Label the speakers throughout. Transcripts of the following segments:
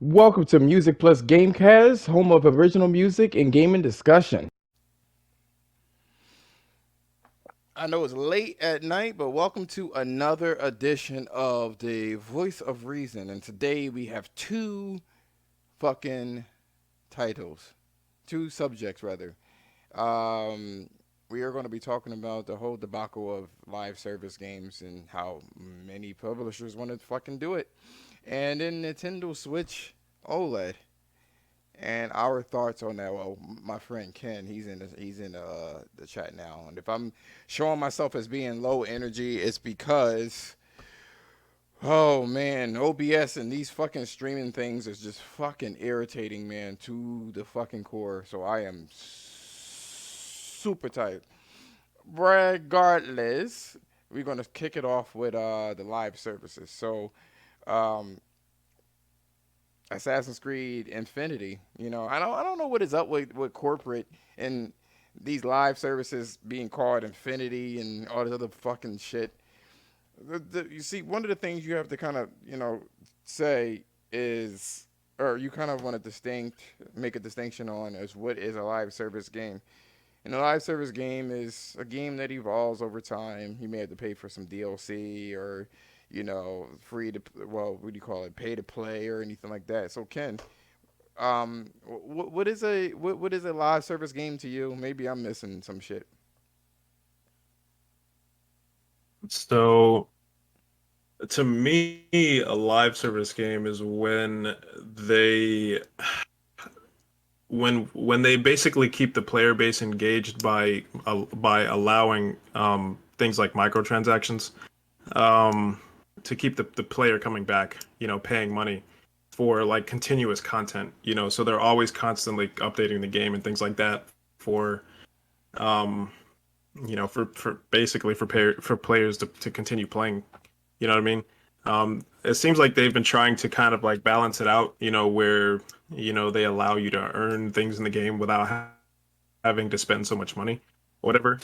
Speaker 1: Welcome to Music Plus Gamecast, home of original music and gaming discussion. I know it's late at night, but welcome to another edition of the Voice of Reason. And today we have two fucking titles, two subjects rather. Um, we are going to be talking about the whole debacle of live service games and how many publishers want to fucking do it. And then Nintendo Switch OLED and our thoughts on that. Well, my friend Ken, he's in the chat now, and if I'm showing myself as being low energy, it's because oh man, OBS and these fucking streaming things is just fucking irritating, man, to the fucking core. So I am super tight. Regardless, we're gonna kick it off with the live services. So um, Assassin's Creed Infinity. I don't know what is up with corporate and these live services being called Infinity and all this other fucking shit. You see, one of the things you have to kind of say is, or you kind of want to make a distinction on is what is a live service game. And a live service game is a game that evolves over time. You may have to pay for some DLC or, free to, well, what do you call it, pay to play or anything like that. So Ken, what is a live service game to you? Maybe I'm missing some shit.
Speaker 2: So to me, a live service game is they when they basically keep the player base engaged by allowing things like microtransactions to keep the player coming back, paying money for like continuous content, so they're always constantly updating the game and things like that for um for basically for players to continue playing. You know what I mean? It seems like they've been trying to kind of like balance it out, where they allow you to earn things in the game without having to spend so much money, whatever,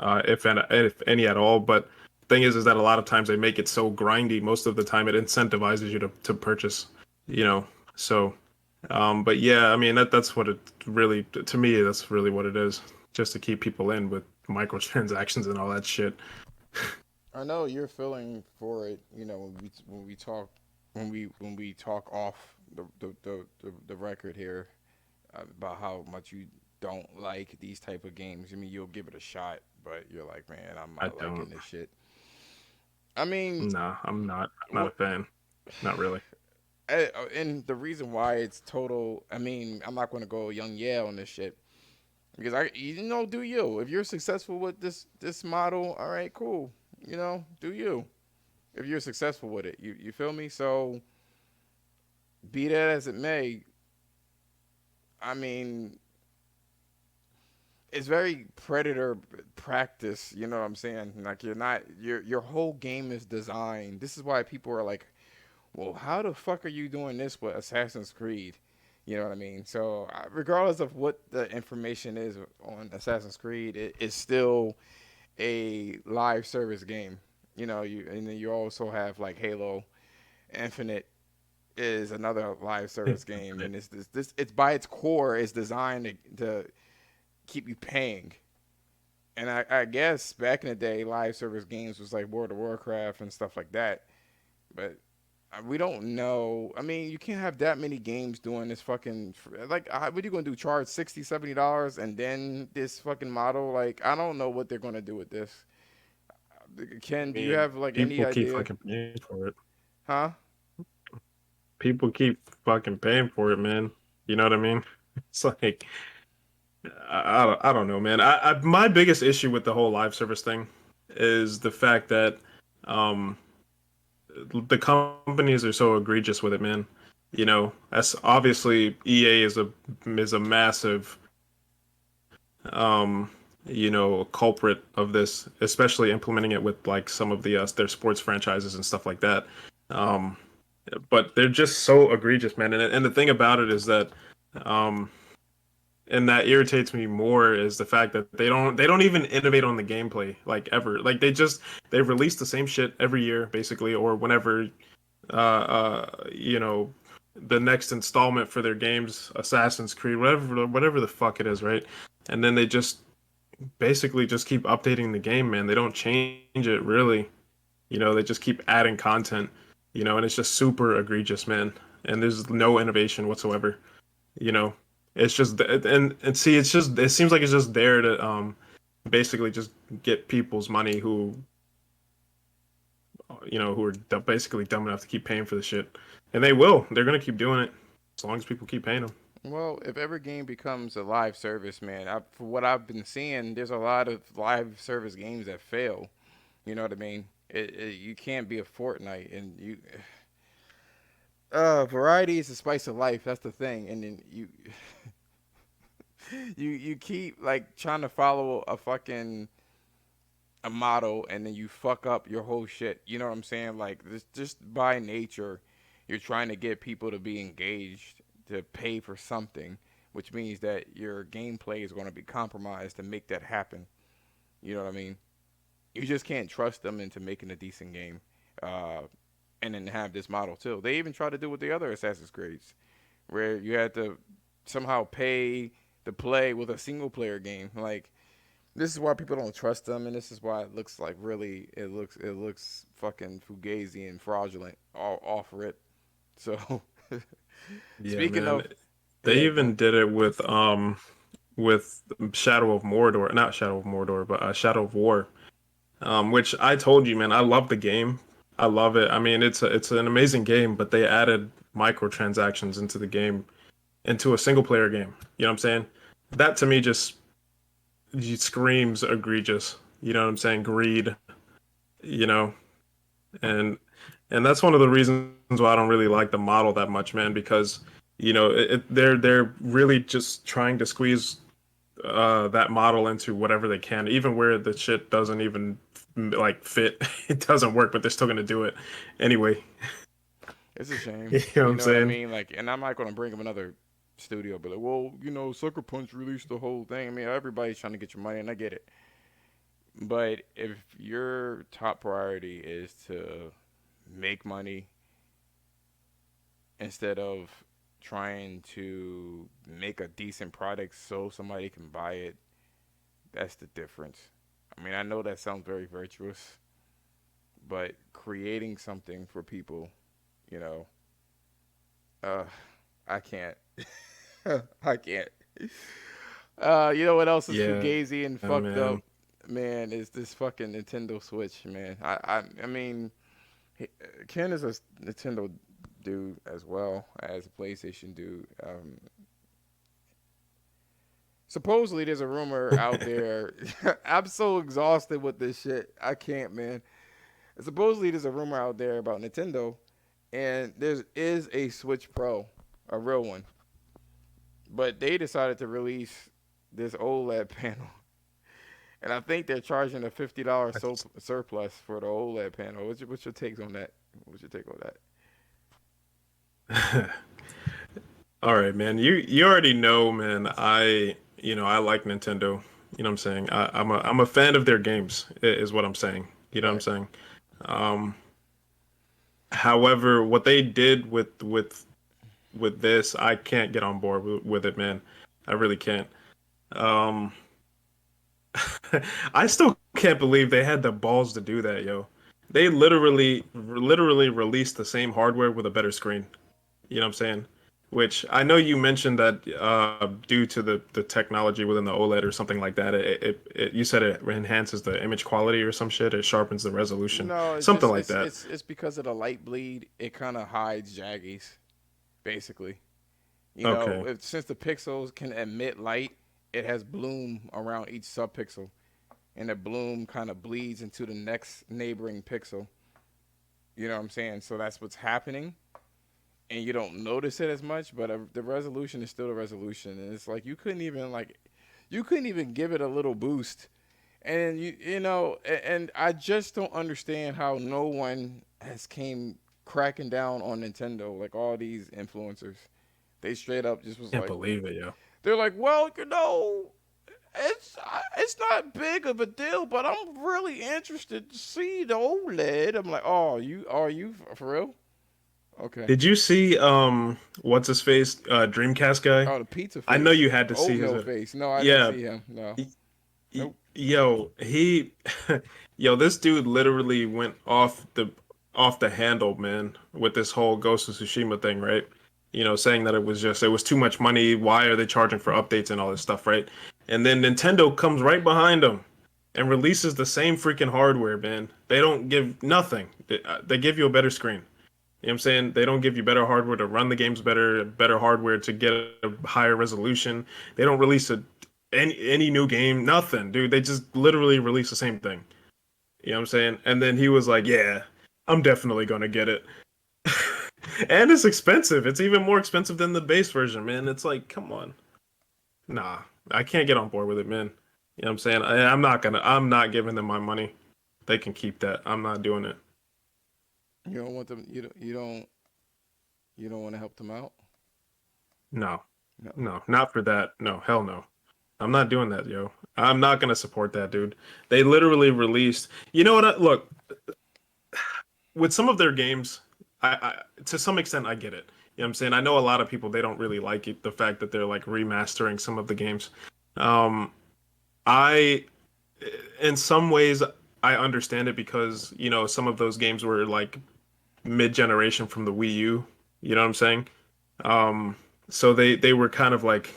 Speaker 2: if any at all. But thing is that a lot of times they make it so grindy. Most of the time, it incentivizes you to purchase, you know. So, but yeah, I mean that's what it really to me that's really what it is, just to keep people in with microtransactions and all that shit.
Speaker 1: I know you're feeling for it. When we talk when we talk off the record here about how much you don't like these type of games. I mean, you'll give it a shot, but you're like, man, I'm
Speaker 2: I
Speaker 1: not liking
Speaker 2: don't.
Speaker 1: this shit. I mean,
Speaker 2: Nah, I'm not. I'm not a
Speaker 1: what?
Speaker 2: fan. Not really.
Speaker 1: And the reason why it's total. I mean, I'm not going to go young yeah on this shit because do you? If you're successful with this model, all right, cool. Do you? If you're successful with it, you feel me? So be that as it may, I mean, it's very predator practice. You know what I'm saying? Like you're not your whole game is designed. This is why people are like, well, how the fuck are you doing this with Assassin's Creed? You know what I mean? So regardless of what the information is on Assassin's Creed, it is still a live service game. And then you also have like Halo Infinite is another live service game, and it's by its core is designed to keep you paying. And I guess back in the day, live service games was like World of Warcraft and stuff like that. But we don't know. I mean, you can't have that many games doing this fucking like. What are you gonna do? Charge $60, $70 and then this fucking model? Like, I don't know what they're gonna do with this.
Speaker 2: I
Speaker 1: Ken, do you
Speaker 2: mean,
Speaker 1: have like any
Speaker 2: people keep
Speaker 1: idea?
Speaker 2: fucking paying for it.
Speaker 1: Huh?
Speaker 2: People keep fucking paying for it, man. You know what I mean? It's like I don't know, man. My biggest issue with the whole live service thing is the fact that um the companies are so egregious with it, man. As obviously EA is a massive um culprit of this, especially implementing it with like some of their sports franchises and stuff like that. Um, but they're just so egregious, man. And the thing about it is that, um, and that irritates me more is the fact that they don't even innovate on the gameplay like ever. Like they release the same shit every year basically, or whenever uh, uh, you know, the next installment for their games, Assassin's Creed, whatever the fuck it is, right? And then they just basically just keep updating the game, man. They don't change it really. They just keep adding content, and it's just super egregious, man. And there's no innovation whatsoever. You know, it's just and see, it seems like it's just there to basically just get people's money who are basically dumb enough to keep paying for the shit, and they will. They're gonna keep doing it as long as people keep paying them.
Speaker 1: Well, if every game becomes a live service, man, for what I've been seeing, there's a lot of live service games that fail. You know what I mean? You can't be a Fortnite, and variety is the spice of life. That's the thing, and then you keep like trying to follow a fucking a model, and then you fuck up your whole shit. You know what I'm saying? Like this, just by nature, you're trying to get people to be engaged, to pay for something, which means that your gameplay is going to be compromised to make that happen. You know what I mean? You just can't trust them into making a decent game, uh, and then have this model too. They even try to do with the other Assassin's Creeds, where you had to somehow pay to play with a single player game. Like this is why people don't trust them, and this is why it looks like really it looks fucking fugazi and fraudulent all off rip. So
Speaker 2: Yeah,
Speaker 1: speaking
Speaker 2: man.
Speaker 1: of,
Speaker 2: They
Speaker 1: yeah,
Speaker 2: even did it with Shadow of Mordor, not Shadow of Mordor, but Shadow of War. Which I told you, man, I love the game. I love it. I mean, it's an amazing game, but they added microtransactions into the game, into a single player game. You know what I'm saying? That to me just screams egregious. You know what I'm saying? Greed. You know, and that's one of the reasons why I don't really like the model that much, man. Because they're really just trying to squeeze that model into whatever they can, even where the shit doesn't even like fit. It doesn't work, but they're still gonna do it anyway.
Speaker 1: it's a shame.
Speaker 2: You know what
Speaker 1: You
Speaker 2: I'm
Speaker 1: know what I
Speaker 2: saying?
Speaker 1: mean? Like, and I'm not gonna bring up another studio, but like, well, Sucker Punch released the whole thing. I mean, everybody's trying to get your money, and I get it. But if your top priority is to make money instead of trying to make a decent product so somebody can buy it, that's the difference. I mean, I know that sounds very virtuous, but creating something for people, you know, uh, I can't. I can't. You know what else is
Speaker 2: Yeah,
Speaker 1: fugazi and
Speaker 2: man.
Speaker 1: fucked up? Man, is this fucking Nintendo Switch, man. I mean, Ken is a Nintendo dude as well as a PlayStation dude. Supposedly, there's a rumor out there. I'm so exhausted with this shit. I can't, man. Supposedly, there's a rumor out there about Nintendo, and there is a Switch Pro, a real one. But they decided to release this OLED panel, and I think they're charging a $50 surplus for the OLED panel. What's your take on that? What's your take on that?
Speaker 2: All right, man. You already know, man. I like Nintendo. You know what I'm saying? I'm a fan of their games. Is what I'm saying. You know what I'm
Speaker 1: Right.
Speaker 2: saying? Um, However, what they did with this, I can't get on board with it, man. I really can't. Um, I still can't believe they had the balls to do that, yo. They literally released the same hardware with a better screen. You know what I'm saying? Which I know you mentioned that due to the technology within the OLED or something like that, you said it enhances the image quality or some shit. It sharpens the resolution,
Speaker 1: No, it's
Speaker 2: something
Speaker 1: just
Speaker 2: like
Speaker 1: it's
Speaker 2: that.
Speaker 1: it's it's because of the light bleed. It kind of hides jaggies, basically.
Speaker 2: Okay.
Speaker 1: Since the pixels can emit light, it has bloom around each subpixel, and the bloom kind of bleeds into the next neighboring pixel. You know what I'm saying? So that's what's happening, and you don't notice it as much. But the resolution is still the resolution, and it's like you couldn't even give it a little boost. And and I just don't understand how no one has came cracking down on Nintendo like all these influencers. They straight up just was
Speaker 2: Can't
Speaker 1: like,
Speaker 2: believe it, yo.
Speaker 1: they're like, well, it's not big of a deal, but I'm really interested to see the OLED. I'm like, oh, you are you for real? Okay.
Speaker 2: Did you see what's his face Dreamcast guy?
Speaker 1: Oh, the pizza
Speaker 2: I know
Speaker 1: face,
Speaker 2: you had to see his
Speaker 1: oatmeal face. No, I didn't
Speaker 2: yeah.
Speaker 1: see him. No.
Speaker 2: y-
Speaker 1: Nope.
Speaker 2: Yo, he yo, this dude literally went off the handle, man, with this whole Ghost of Tsushima thing, right? Saying that it was too much money. Why are they charging for updates and all this stuff, right? And then Nintendo comes right behind him and releases the same freaking hardware, man. They don't give nothing. They give you a better screen. You know what I'm saying? They don't give you better hardware to run the games better, better hardware to get a higher resolution. They don't release any new game, nothing, dude. They just literally release the same thing. You know what I'm saying? And then he was like, "Yeah, I'm definitely gonna get it." And it's expensive. It's even more expensive than the base version, man. It's like, come on. Nah, I can't get on board with it, man. You know what I'm saying? I'm not giving them my money. They can keep that. I'm not doing it.
Speaker 1: You don't want them. You don't. You don't. You don't want to help them out.
Speaker 2: No.
Speaker 1: No.
Speaker 2: No, not for that. No, hell no. I'm not doing that, yo. I'm not gonna support that, dude. They literally released. You know what? Look, with some of their games, to some extent I get it. You know what I'm saying? I know a lot of people they don't really like it, the fact that they're like remastering some of the games. Um, I, in some ways, I understand it because some of those games were like mid-generation from the Wii U. You know what I'm saying? Um, so they were kind of like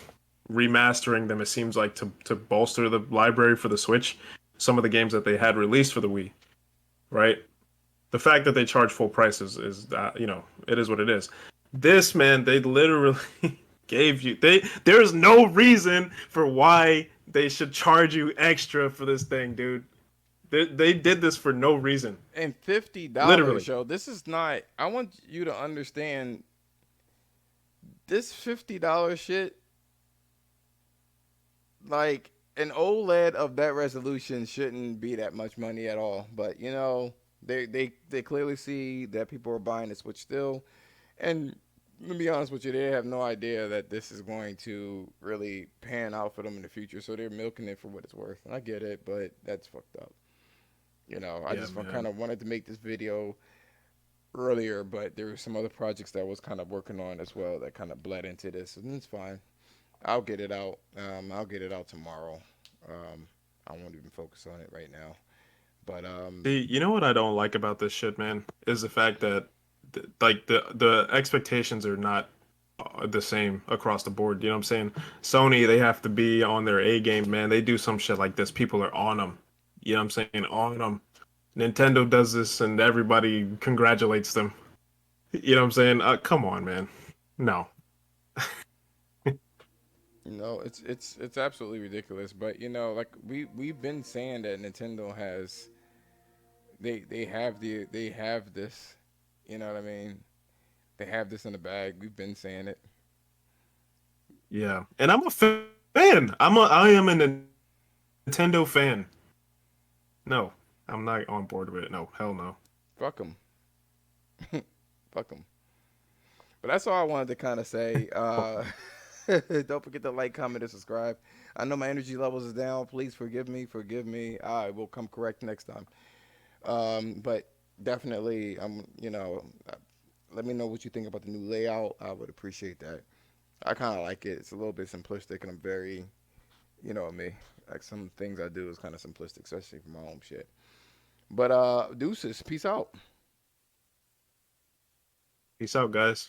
Speaker 2: remastering them. It seems like to bolster the library for the Switch. Some of the games that they had released for the Wii, right? The fact that they charge full prices is that it is what it is. This man, they literally gave you there is no reason for why they should charge you extra for this thing, dude. They did this for no reason.
Speaker 1: And $50,
Speaker 2: Literally.
Speaker 1: yo. This is not. I want you to understand. This $50 shit, like an OLED of that resolution, shouldn't be that much money at all. But they clearly see that people are buying the Switch still, and to be honest with you, they have no idea that this is going to really pan out for them in the future. So they're milking it for what it's worth. And I get it, but that's fucked up. I
Speaker 2: Yeah,
Speaker 1: just kind
Speaker 2: man.
Speaker 1: of wanted to make this video earlier, but there were some other projects that I was kind of working on as well that kind of bled into this, and it's fine. I'll get it out. I'll get it out tomorrow. I won't even focus on it right now. But
Speaker 2: See, you know what I don't like about this shit, man, is the fact that like the expectations are not the same across the board. You know what I'm saying? Sony, they have to be on their A game, man. They do some shit like this, people are on them. You know what I'm saying? On them. Nintendo does this, and everybody congratulates them. You know what I'm saying? Come on, man. No.
Speaker 1: it's absolutely ridiculous. But like we've been saying that Nintendo has they have this. You know what I mean? They have this in the bag. We've been saying it.
Speaker 2: Yeah, and I'm a fan. I am a Nintendo fan. No, I'm not on board with it. No, hell no.
Speaker 1: Fuck them. Fuck them. But that's all I wanted to kind of say. Don't forget to like, comment, and subscribe. I know my energy levels is down. Please forgive me. Forgive me. I will come correct next time. But definitely, let me know what you think about the new layout. I would appreciate that. I kind of like it. It's a little bit simplistic, and I'm very, me. Like some things I do is kind of simplistic, especially for my own shit. But deuces, peace out.
Speaker 2: Peace out, guys.